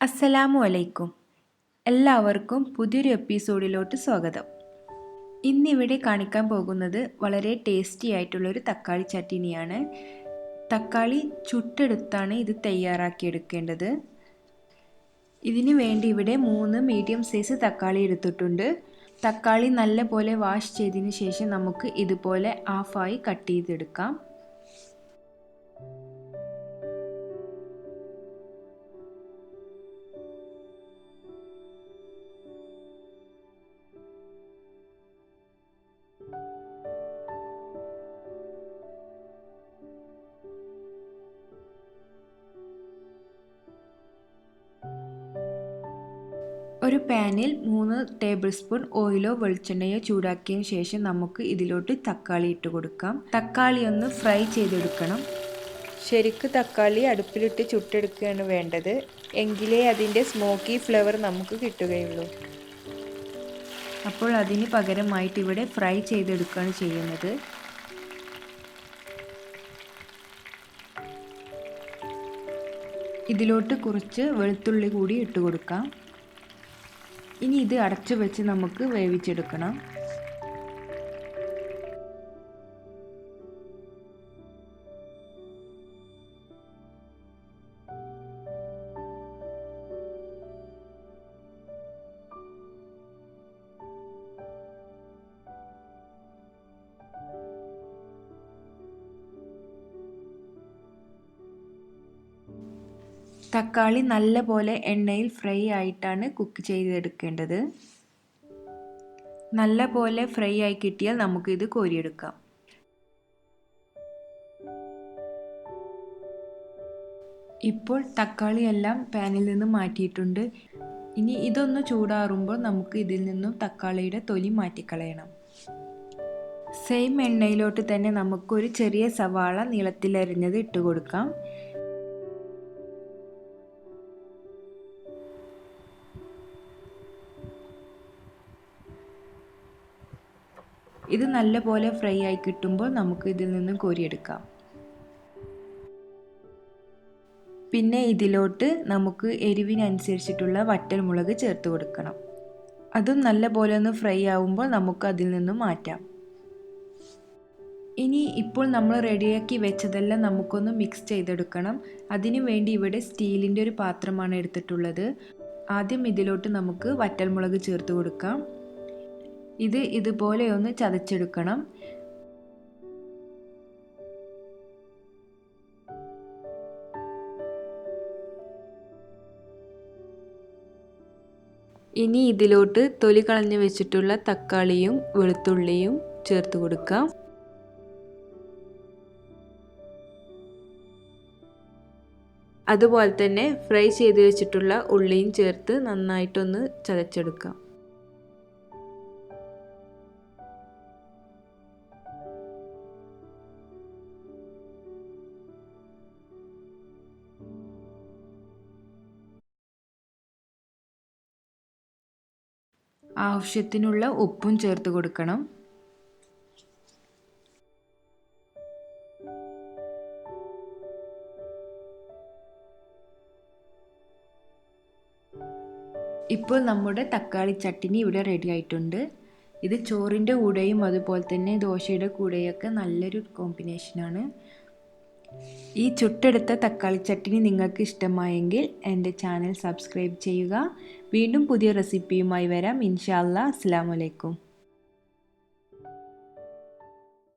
അസ്സലാമു അലൈക്കും. എല്ലാവർക്കും പുതിയൊരു എപ്പിസോഡിലോട്ട് സ്വാഗതം. ഇന്നിവിടെ കാണിക്കാൻ പോകുന്നത് വളരെ ടേസ്റ്റി ആയിട്ടുള്ളൊരു തക്കാളി ചട്ടിനിയാണ്. തക്കാളി ചുട്ടെടുത്താണ് ഇത് തയ്യാറാക്കിയെടുക്കേണ്ടത്. ഇതിന് വേണ്ടി ഇവിടെ 3 മീഡിയം സൈസ് തക്കാളി എടുത്തിട്ടുണ്ട്. തക്കാളി നല്ലപോലെ വാഷ് ചെയ്തതിന് ശേഷം നമുക്ക് ഇതുപോലെ ഹാഫായി കട്ട് ചെയ്തെടുക്കാം. ഒരു പാനിൽ 3 ടേബിൾ സ്പൂൺ ഓയിലോ വെളിച്ചെണ്ണയോ ചൂടാക്കിയതിന് ശേഷം നമുക്ക് ഇതിലോട്ട് തക്കാളി ഇട്ട് കൊടുക്കാം. തക്കാളി ഒന്ന് ഫ്രൈ ചെയ്തെടുക്കണം. ശരിക്ക് തക്കാളി അടുപ്പിലിട്ട് ചുട്ടെടുക്കുകയാണ് വേണ്ടത്. എങ്കിലേ അതിൻ്റെ സ്മോക്കി ഫ്ലേവർ നമുക്ക് കിട്ടുകയുള്ളൂ. അപ്പോൾ അതിന് പകരമായിട്ട് ഇവിടെ ഫ്രൈ ചെയ്തെടുക്കുകയാണ് ചെയ്യുന്നത്. ഇതിലോട്ട് കുറച്ച് വെളുത്തുള്ളി കൂടി ഇട്ട് കൊടുക്കാം. ഇനി ഇത് അടച്ചു വെച്ച് നമുക്ക് വേവിച്ചെടുക്കണം. തക്കാളി നല്ലപോലെ എണ്ണയിൽ ഫ്രൈ ആയിട്ടാണ് കുക്ക് ചെയ്തെടുക്കേണ്ടത്. നല്ലപോലെ ഫ്രൈ ആയി കിട്ടിയാൽ നമുക്കിത് കോരിയെടുക്കാം. ഇപ്പോൾ തക്കാളി എല്ലാം പാനിൽ നിന്ന് മാറ്റിയിട്ടുണ്ട്. ഇനി ഇതൊന്ന് ചൂടാറുമ്പോൾ നമുക്ക് ഇതിൽ നിന്നും തക്കാളിയുടെ തൊലി മാറ്റിക്കളയണം. സെയിം എണ്ണയിലോട്ട് തന്നെ നമുക്കൊരു ചെറിയ സവാള നീളത്തിലരിഞ്ഞത് ഇട്ട് കൊടുക്കാം. ഇത് നല്ലപോലെ ഫ്രൈ ആയി കിട്ടുമ്പോൾ നമുക്ക് ഇതിൽ നിന്നും കോരിയെടുക്കാം. പിന്നെ ഇതിലോട്ട് നമുക്ക് എരിവിനനുസരിച്ചിട്ടുള്ള വറ്റൽമുളക് ചേർത്ത് കൊടുക്കണം. അതും നല്ലപോലെ ഒന്ന് ഫ്രൈ ആവുമ്പോൾ നമുക്ക് അതിൽ നിന്നും മാറ്റാം. ഇനി ഇപ്പോൾ നമ്മൾ റെഡിയാക്കി വെച്ചതെല്ലാം നമുക്കൊന്ന് മിക്സ് ചെയ്തെടുക്കണം. അതിനു വേണ്ടി ഇവിടെ സ്റ്റീലിൻ്റെ ഒരു പാത്രമാണ് എടുത്തിട്ടുള്ളത്. ആദ്യം ഇതിലോട്ട് നമുക്ക് വറ്റൽമുളക് ചേർത്ത് കൊടുക്കാം. ഇത് ഇതുപോലെ ഒന്ന് ചതച്ചെടുക്കണം. ഇനി ഇതിലോട്ട് തൊലി കളഞ്ഞു വെച്ചിട്ടുള്ള തക്കാളിയും വെളുത്തുള്ളിയും ചേർത്ത് കൊടുക്കാം. അതുപോലെ തന്നെ ഫ്രൈ ചെയ്ത് വെച്ചിട്ടുള്ള ഉള്ളിയും ചേർത്ത് നന്നായിട്ടൊന്ന് ചതച്ചെടുക്കാം. ആവശ്യത്തിനുള്ള ഉപ്പും ചേർത്ത് കൊടുക്കണം. ഇപ്പോൾ നമ്മുടെ തക്കാളി ചട്ടിനി ഇവിടെ റെഡി ആയിട്ടുണ്ട്. ഇത് ചോറിൻ്റെ കൂടെയും അതുപോലെ തന്നെ ദോശയുടെ കൂടെയൊക്കെ നല്ലൊരു കോമ്പിനേഷനാണ്. ഈ ചുട്ടെടുത്ത തക്കാളി ചട്ടിനി നിങ്ങൾക്ക് ഇഷ്ടമായെങ്കിൽ എൻ്റെ ചാനൽ സബ്സ്ക്രൈബ് ചെയ്യുക. വീണ്ടും പുതിയ റെസിപ്പിയുമായി വരാം. ഇൻഷാ അല്ലാഹ്. അസ്സലാമു അലൈക്കും.